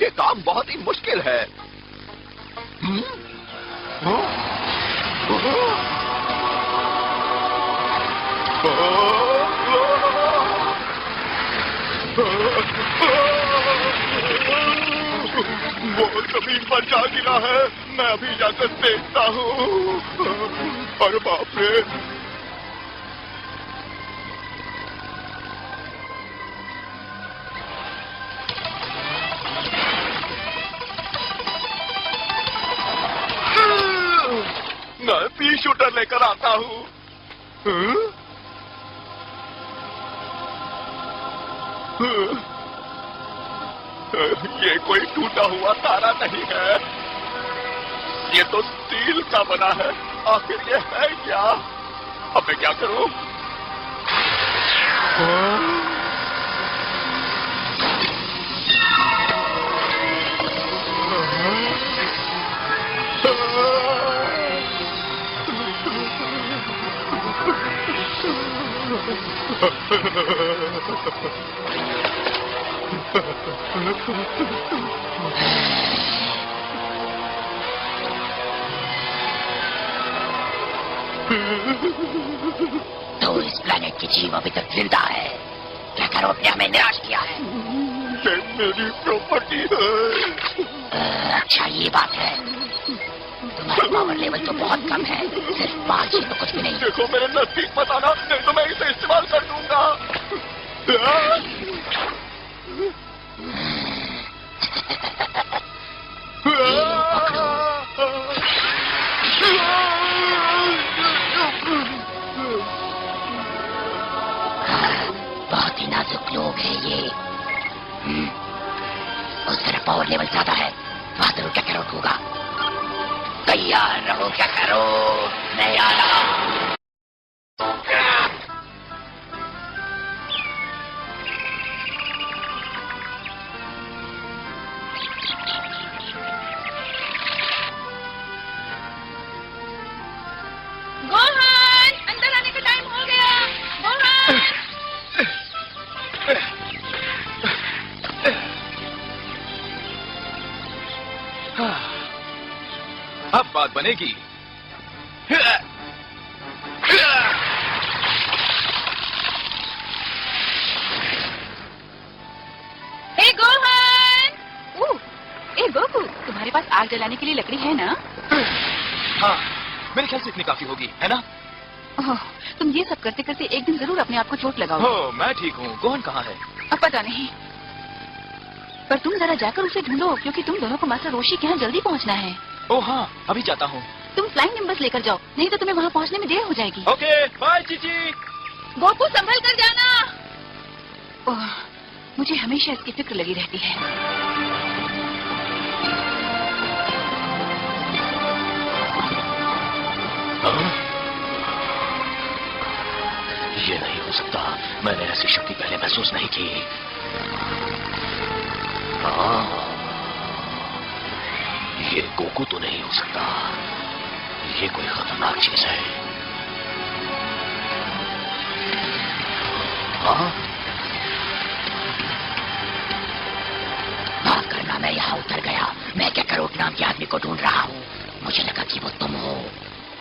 ये काम बहुत ही मुश्किल है। वो जमीन पर जा गिरा है, मैं अभी जाकर देखता हूँ। अरे बाप रे! मैं पी शूटर लेकर आता हूँ। ये कोई टूटा हुआ तारा नहीं है, ये तो स्टील का बना है। आखिर ये है क्या? अब मैं क्या करूं? तो इस प्लेनेट की जीव अभी तक जिंदा है। क्या करो, ने हमें निराश किया है। ये मेरी प्रॉपर्टी है। अच्छा, ये बात है। तुम्हारा पावर लेवल तो बहुत कम है, सिर्फ 5 ही तो कुछ भी नहीं। देखो मेरे नजदीक मत आना, नहीं तो मैं इसे इस्तेमाल कर दूंगा। बहुत ही नाजुक लोग हैं ये। उस तरह पावर लेवल ज्यादा है, वहां जरूर क्या करो होगा। तैयार रहो, क्या करो, मैं आ रहा हूं। गोहान, अंदर आने का टाइम हो गया। गोहान! अब बात बनेगी। हे गोहान! ए गोकू, तुम्हारे पास आग जलाने के लिए लकड़ी है ना? हाँ, मेरे ख्याल से इतनी काफी होगी, है ना? ओह, तुम ये सब करते करते एक दिन जरूर अपने आप को चोट लगाओगे। हो, मैं ठीक हूँ। गोहन कहाँ है? अब पता नहीं, पर तुम जरा जाकर उसे ढूंढो, क्योंकि तुम दोनों को मास्टर रोशी के यहाँ जल्दी पहुँचना है। ओह हाँ, अभी जाता हूँ। तुम फ्लाइंग निम्बस लेकर जाओ, नहीं तो तुम्हें वहाँ पहुँचने में देर हो जाएगी। Okay, bye Chichi. गोकू, संभल कर जाना। ओह, मुझे हमेशा इसकी फिक्र लगी रहती है। ये नहीं हो सकता, मैंने ऐसी शक्ति पहले महसूस नहीं की। ये गोकू तो नहीं हो सकता, ये कोई खतरनाक चीज है। माफ करना, मैं यहाँ उतर गया। मैं क्या करो नाम के आदमी को ढूंढ रहा हूँ। मुझे लगा कि वो तुम हो।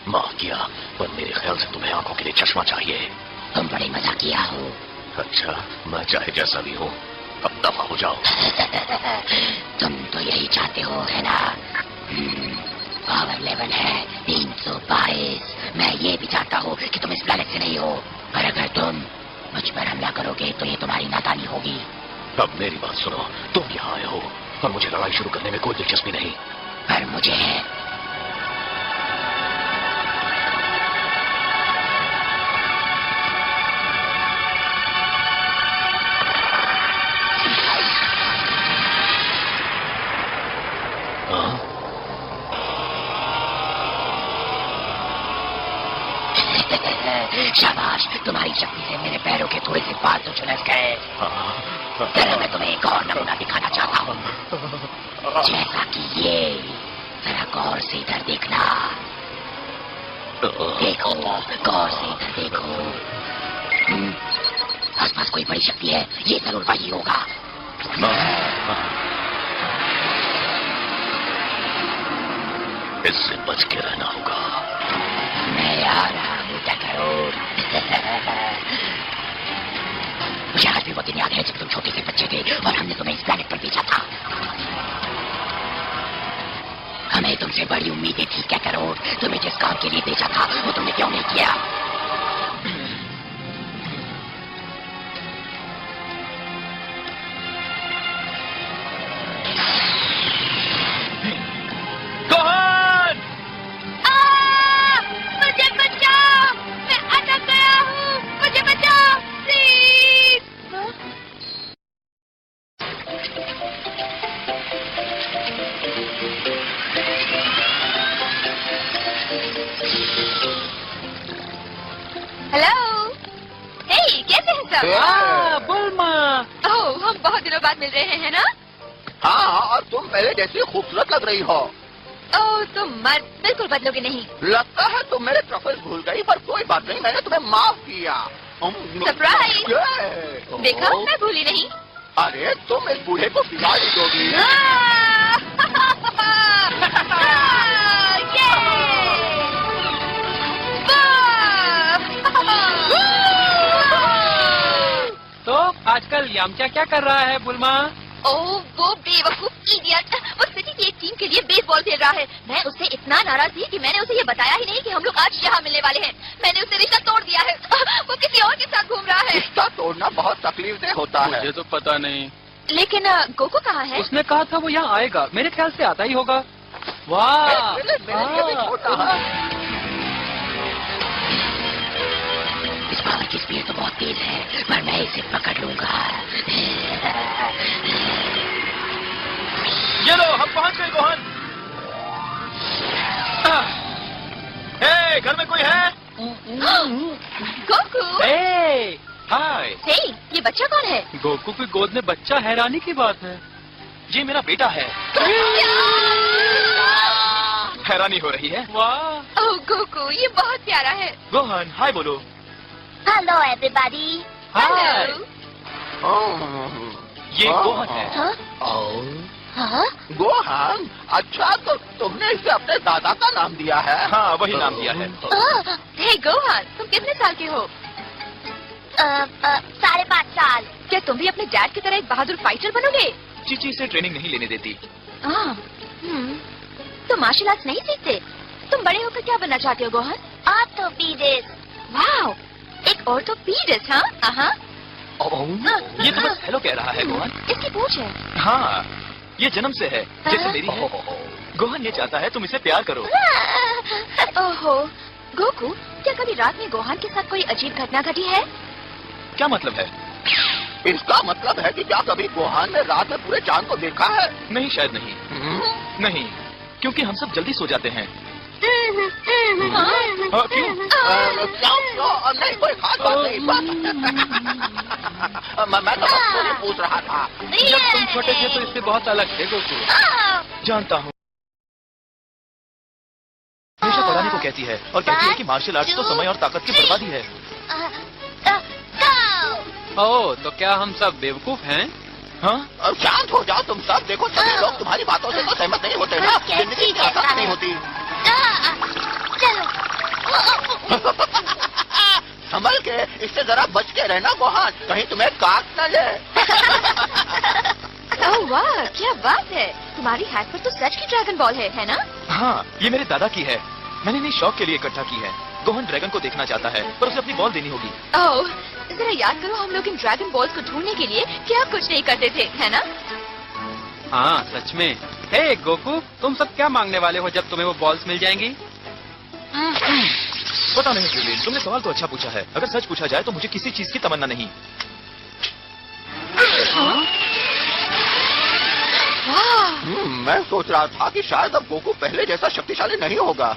माफ किया, पर मेरे ख्याल से तुम्हें आंखों के लिए चश्मा चाहिए। तुम बड़ी मजाकिया हो। अच्छा, मैं चाहे जैसा भी हूँ, अब दफा हो जाओ। तुम तो यही चाहते हो, है ना? पावर लेवल है 322। मैं ये भी चाहता हूँ कि तुम इस प्लेनेट से नहीं हो, पर अगर तुम मुझ पर हमला करोगे तो ये तुम्हारी नादानी होगी। अब मेरी बात सुनो, तुम यहाँ आए हो और मुझे लड़ाई शुरू करने में कोई दिलचस्पी नहीं, पर मुझे है। शाबाश, तुम्हारी शक्ति से मेरे पैरों के थोड़े से बाल तो झुलस गए। जरा मैं तुम्हें एक और नमूना दिखाना चाहता हूँ, जैसा कि ये। जरा गौर से इधर देखना। देखो, गौर से देखो। आसपास कोई बड़ी शक्ति है, ये जरूर वही होगा। इससे बच के रहना होगा। मैं आ रहा हूँ करोड़। मुझे आज भी वो दिन याद है जब तुम छोटे से बच्चे थे और हमने तुम्हें इस प्लैनेट पर भेजा था। हमें तुमसे बड़ी उम्मीदें थी क्या करोड़। तुम्हें जिस काम के लिए भेजा था वो तुमने क्यों नहीं किया? मुझे बचाओ, मैं अटक गया हूँ, मुझे बचाओ प्लीज। हेलो, हे कैसे हैं सब? बुल्मा। ओह, हम बहुत दिनों बाद मिल रहे हैं ना? हाँ, और तुम पहले जैसी खूबसूरत लग रही हो। ओह, तुम मत बिल्कुल बदलोगे नहीं। लगता है तुम मेरे ट्रफल भूल गई, पर कोई बात नहीं, मैंने तुम्हें माफ किया। सरप्राइज! ये! देखो, मैं भूली नहीं। अरे तुम इस बूढ़े को बिगाड़ दोगी। तो आजकल यामचा क्या कर रहा है बुल्मा? ओह, वो बेवकूफ इडियट, वो सिटी की एक टीम के लिए बेसबॉल खेल रहा है। मैं उससे इतना नाराज थी कि मैंने उसे ये बताया ही नहीं कि हम लोग आज यहाँ मिलने वाले हैं। मैंने उससे रिश्ता तोड़ दिया है। वो किसी और के साथ घूम रहा है। रिश्ता तोड़ना बहुत तकलीफदेह होता है। मुझे तो पता नहीं। लेकिन गोकू कहाँ है? उसने कहा था वो यहाँ आएगा, मेरे ख्याल से आता ही होगा। वाह, मेरे लिए भी छोटा है। इस पावर की स्पीड तो बहुत तेज है, पर मैं इसे पकड़ लूंगा। ये लो, हम पहुंच गए गोहन। हे, घर में कोई है? गोकू! हे, हाय। हे, ये बच्चा कौन है? गोकू की गोद में बच्चा, हैरानी की बात है। ये मेरा बेटा है। हैरानी हो रही है। वाह। ओह गोकू, ये बहुत प्यारा है। गोहन, हाय बोलो। Hello everybody. हाय। ये गोहन है। हाँ? गोहन, अच्छा तो तुमने इसे अपने दादा का नाम दिया है? हाँ, वही नाम दिया है। हे गोहान, तुम कितने साल के हो? 5.5 साल। क्या तुम भी अपने डैड की तरह एक बहादुर फाइटर बनोगे? चीची से ट्रेनिंग नहीं लेने देती। तुम मार्शल आर्ट्स नहीं सीखते? तुम बड़े होकर क्या बनना चाहते हो गोहान? ऑर्थोपीडिस्ट। वाह, एक ऑर्थोपीडिस्ट, हाँ? ये तो बस हेलो कह रहा है गोहन। इसकी पूछ है। हाँ, ये जन्म से है, जैसे मेरी है। गोहन ये चाहता है तुम इसे प्यार करो। ओहो, गोकू, क्या कभी रात में गोहान के साथ कोई अजीब घटना घटी है? क्या मतलब है? इसका मतलब है कि क्या कभी गोहान ने रात में पूरे चांद को देखा है? नहीं, शायद नहीं। नहीं, क्योंकि हम सब जल्दी सो जाते हैं। क्यों? नहीं, कोई खास बात नहीं। मैं तो बस पूछ रहा था। जब तुम छोटे थे तो इससे बहुत अलग थे गोकू। जानता हूँ। हमेशा पढ़ाने को कहती है और कहती है कि मार्शल आर्ट्स तो समय और ताकत की बर्बादी है। ओह, तो क्या हम सब बेवकूफ हैं? हाँ? अब शांत हो जाओ तुम सब। देखो सभी लोग तुम्हारी बातों से तो सहमत नहीं होते ना। जिंदगी की आसान नहीं होती। संभल के, इससे जरा बच के रहना गोहान, कहीं तुम्हें काट न ले। ओह वाह, क्या बात है। तुम्हारी हैट पर तो सच की ड्रैगन बॉल है ना? हाँ, ये मेरे दादा की है। मैंने इन्हें शौक के लिए इकट्ठा की है। गोहन ड्रैगन को देखना चाहता है, पर उसे अपनी बॉल देनी होगी। ओह, जरा याद करो, हम लोग इन ड्रैगन बॉल्स को ढूंढने के लिए क्या कुछ नहीं करते थे, है ना? हाँ, सच में। हे गोकू, तुम सब क्या मांगने वाले हो जब तुम्हें वो बॉल्स मिल जाएंगी? पता नहीं जुलिन, तुमने सवाल तो अच्छा पूछा है। अगर सच पूछा जाए तो मुझे किसी चीज की तमन्ना नहीं। मैं सोच रहा था कि शायद अब गोकू पहले जैसा शक्तिशाली नहीं होगा।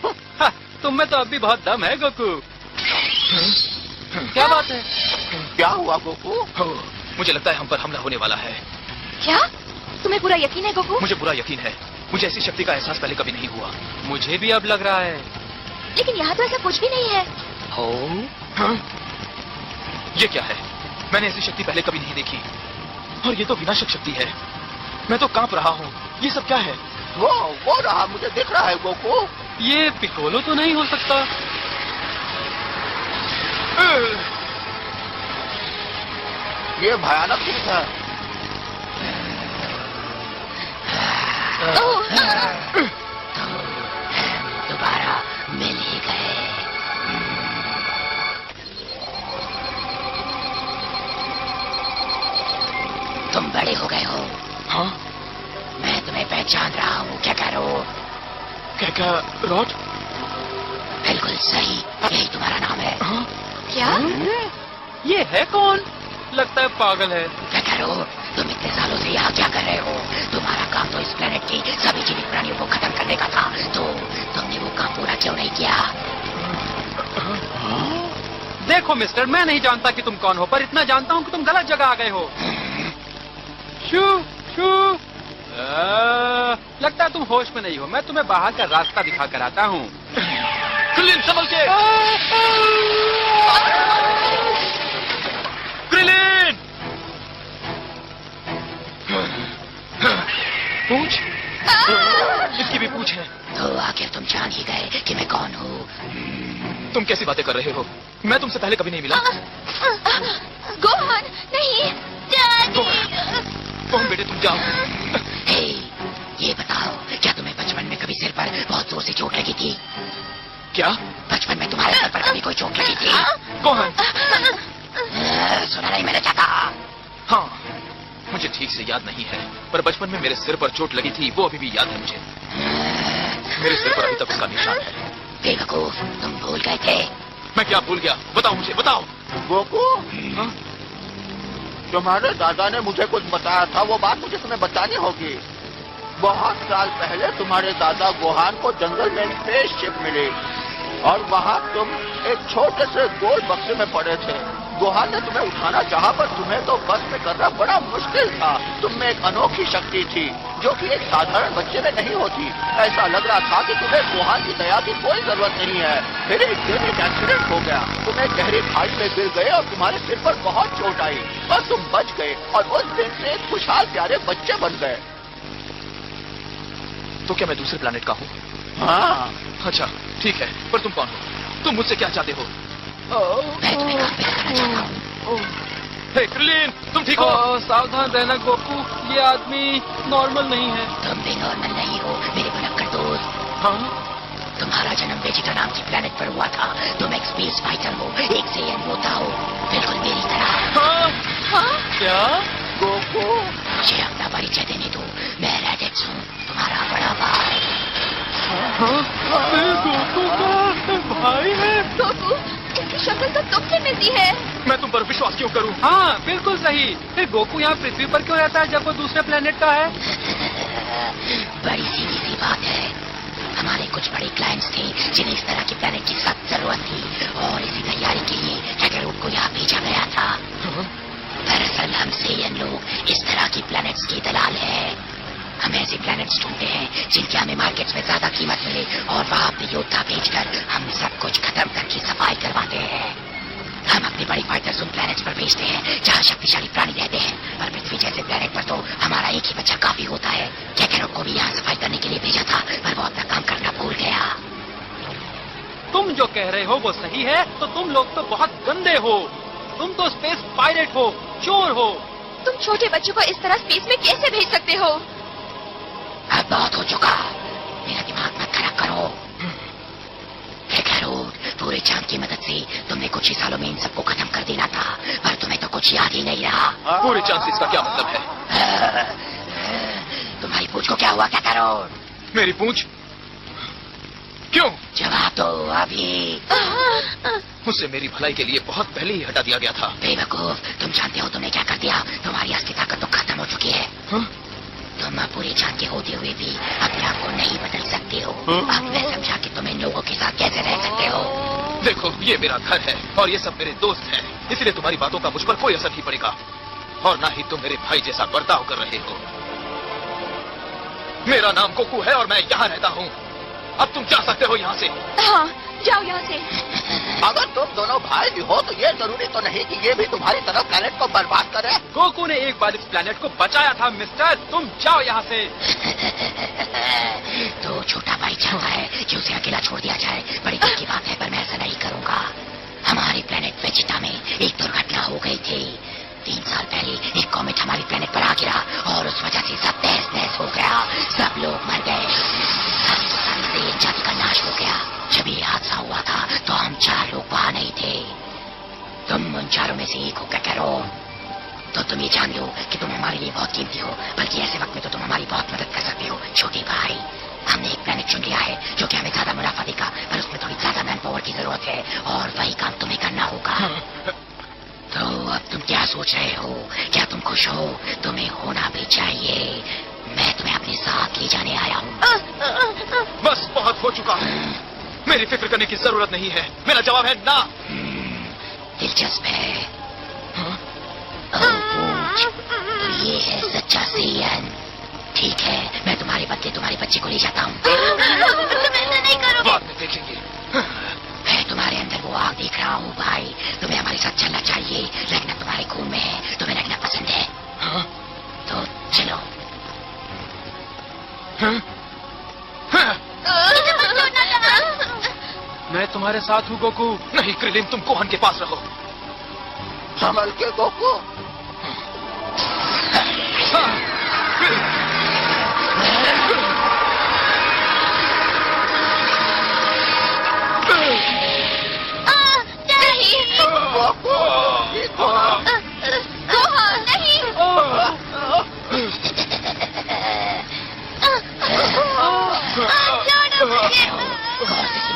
तुम में तो अब भी बहुत दम है गोकू। क्या बात है? क्या हुआ गोकू? मुझे लगता है हम पर हमला होने वाला है। क्या? तुम्हें पूरा यकीन है गोकू? मुझे पूरा यकीन है। मुझे ऐसी शक्ति का एहसास पहले कभी नहीं हुआ। मुझे भी अब लग रहा है। लेकिन यहाँ तो ऐसा कुछ भी नहीं है। हाँ? ये क्या है? मैंने ऐसी शक्ति पहले कभी नहीं देखी, और ये तो विनाशक शक्ति है। मैं तो कांप रहा हूँ। ये सब क्या है? वो रहा, मुझे दिख रहा है गोकू। ये पिकोलो तो नहीं हो सकता। ये भयानक चीज है। दोबारा मिल ही गए। तुम बड़े हो गए हो। हाँ? मैं तुम्हें पहचान रहा हूँ। क्या करो? क्या रॉड? बिल्कुल सही, यही तुम्हारा नाम है। हाँ? क्या? ये है कौन? लगता है पागल है। क्या करो? तुम इतने सालों से यहाँ क्या कर रहे हो? तुम्हारा काम तो इस प्लेनेट की सभी जीवित प्राणियों को खत्म करने का था, तो तुमने वो काम पूरा क्यों नहीं किया? देखो मिस्टर, मैं नहीं जानता कि तुम कौन हो, पर इतना जानता हूँ कि तुम गलत जगह आ गए हो। शू शू लगता है तुम होश में नहीं हो। मैं तुम्हें बाहर का रास्ता दिखा कर आता हूँ। क्रिलिन, संभल के! क्रिलिन! पूछ? इसकी भी पूछ है। तो आखिर तुम जान ही गए कि मैं कौन हूँ। तुम कैसी बातें कर रहे हो? मैं तुमसे पहले कभी नहीं मिला। गोहान, नहीं, डैडी। कौन बेटे, तुम जाओ। हे, ये बताओ, क्या तुम्हें बचपन में कभी सिर पर बहुत जोर से चोट लगी थी? क्या? बचपन में तुम्हारे सर पर कभी कोई चोट लगी थी? कौन? सुना नहीं मैंने क्या कहा? हाँ, मुझे ठीक से याद नहीं है, पर बचपन में मेरे सिर पर चोट लगी थी, वो अभी भी याद है मुझे। मेरे सिर पर अभी तक उसका निशान है। बेवकूफ, तुम भूल गए थे। मैं क्या भूल गया? बताओ मुझे, बताओ। गोकू, हाँ? तुम्हारे दादा ने मुझे कुछ बताया था, वो बात मुझे तुम्हें बतानी होगी। बहुत साल पहले तुम्हारे दादा गोहान को जंगल में स्पेसशिप मिली और वहाँ तुम एक छोटे से गोल बक्से में पड़े थे। गोहान ने तुम्हें उठाना चाहा, पर तुम्हें तो बस में करना बड़ा मुश्किल था। तुम में एक अनोखी शक्ति थी जो कि एक साधारण बच्चे में नहीं होती। ऐसा लग रहा था कि तुम्हें गोहान की दया की कोई जरूरत नहीं है। फिर एक दिन एक एक्सीडेंट हो गया, तुम एक गहरी खाई में गिर गए और तुम्हारे सिर पर बहुत चोट आई, पर तुम बच गए और उस दिन से एक खुशहाल प्यारे बच्चे बन गए। तो क्या मैं दूसरे प्लेनेट का हूँ? हाँ। अच्छा, ठीक है, पर तुम कौन हो? तुम मुझसे क्या चाहते हो? मैं तुम्हें काम पे लगाना चाहता हूँ। हे क्रिलिन, तुम ठीक हो? सावधान रहना गोकू, ये आदमी नॉर्मल नहीं है। तुम भी नॉर्मल नहीं हो मेरे भुलक्कड़ दोस्त। हाँ? तुम्हारा जन्म वेजिटा नाम की प्लेनेट पर हुआ था। तुम एक स्पेस फाइटर हो, एक सेयन योद्धा हो, बिल्कुल मेरी तरह। हाँ? क्या? गोकू, मुझे अपना परिचय देने दो। मैं रेडेक्स हूँ, तुम्हारा बड़ा भाई। गोकू का भाई है? गोकू, इसकी शक्ल तो तुमसे मिलती है। मैं तुम पर विश्वास क्यों करूं? हाँ, बिल्कुल सही। फिर गोकू यहाँ पृथ्वी पर क्यों रहता है जब वो दूसरे प्लेनेट का है? बड़ी सीधी सी बात है। हमारे कुछ बड़े क्लाइंट्स थे जिन्हें इस तरह की प्लेनेट की सख्त जरूरत थी, और इसी तैयारी के लिए कैकेरोट को यहाँ भेजा गया था। दरअसल हम सेयन लोग इस तरह की प्लैनेट्स की दलाल हैं। हम ऐसे प्लैनेट्स ढूंढते हैं जिनके हमें मार्केट्स में ज्यादा कीमत मिले, और वहाँ अपने योद्धा भेजकर हम सब कुछ खत्म करके सफाई करवाते हैं। हम अपनी बड़ी फाइटर्स उन प्लैनेट्स पर भेजते हैं जहाँ शक्तिशाली प्राणी रहते हैं, पर पृथ्वी जैसे प्लैनेट पर तो हमारा एक ही बच्चा काफी होता है। कैकेरोट को भी यहाँ सफाई करने के लिए भेजा था, पर वो अपना काम करना भूल गया। तुम जो कह रहे हो वो सही है, तो तुम लोग तो बहुत गंदे हो। तुम तो स्पेस पायलट हो, चोर हो। तुम छोटे बच्चों को इस तरह स्पेस में कैसे भेज सकते हो? अब बहुत हो चुका, मेरा दिमाग मत खराब करो। कैकेरोट, पूरे चांद की मदद से तुमने कुछ ही सालों में इन सबको खत्म कर देना था, पर तुम्हें तो कुछ याद ही नहीं रहा। पूरे चांद से इसका क्या मतलब है? तुम्हारी पूंछ को क्या हुआ कैकेरोट? मेरी पूंछ? क्यों? जवाब दो अभी। मुझसे मेरी भलाई के लिए बहुत पहले ही हटा दिया गया था। बेवकूफ, तुम जानते हो तुमने क्या कर दिया? तुम्हारी असली ताकत तो खत्म हो चुकी है। हाँ? तुम पूरे चांद के होते हुए भी अपने आप को नहीं बदल सकते हो। अब मैं समझा कि तुम इन लोगों के साथ कैसे रह सकते हो। देखो, ये मेरा घर है और ये सब मेरे दोस्त हैं, इसलिए तुम्हारी बातों का मुझ पर कोई असर नहीं पड़ेगा, और ना ही तुम मेरे भाई जैसा बर्ताव कर रहे हो। मेरा नाम गोकू है और मैं यहाँ रहता हूँ। अब तुम जा सकते हो यहाँ से। हाँ, जाओ यहाँ से। अगर तुम दोनों भाई भी हो तो ये जरूरी तो नहीं कि ये भी तुम्हारी तरह प्लेनेट को बर्बाद करे। गोकू ने एक बार इस प्लेनेट को बचाया था मिस्टर, तुम जाओ यहाँ से। तो छोटा भाई चाहता है कि उसे अकेला छोड़ दिया जाए। बड़ी दुख की बात है, पर मैं ऐसा नहीं करूँगा। हमारे प्लेनेट वेजिटा में एक दुर्घटना हो गई थी। 3 साल पहले एक कॉमेट हमारी प्लेनेट पर आ गिरा और उस वजह से सब तहस नहस हो गया। सब लोग मर गए। सारी जाति का नाश हो गया। जब ये हादसा हुआ था तो हम 4 लोग वहाँ नहीं थे। तुम उन 4 में से एक हो कैरो। तो तुम ये जान लो कि तुम हमारे लिए बहुत कीमती हो, बल्कि ऐसे वक्त में तो तुम हमारी बहुत मदद कर सकते हो। छोटे भाई, हमने एक प्लेनेट चुन लिया है जो कि हमें ज्यादा मुनाफा देगा, पर उसमें थोड़ी ज्यादा मैन पावर की जरूरत है और वही काम तुम्हें करना होगा। तो अब तुम क्या सोच रहे हो? क्या तुम खुश हो? तुम्हें होना भी चाहिए। मैं तुम्हें अपने साथ ले जाने आया हूँ। बस बहुत हो चुका है। मेरी फिक्र करने की जरूरत नहीं है। मेरा जवाब है ना। दिलचस्प है। पूछ, तो ये है सच्चा सीएन। ठीक है, मैं तुम्हारे बदले तुम्हारे बच्चे को ले जाता हूँ। तुम ऐसा नहीं करोगे। बाद में देखेंगे। मैं तुम्हारे अंदर वो आग देख रहा हूँ भाई। तुम्हें हमारे साथ चलना चाहिए। लगना तुम्हारे खून में है। तुम्हें लगना पसंद है। तो चलो। मैं तुम्हारे साथ हूँ गोकू। नहीं क्रिलिन, तुम कोहन के पास रहो। संभल के गोकू। गोकू, नहीं। गौर से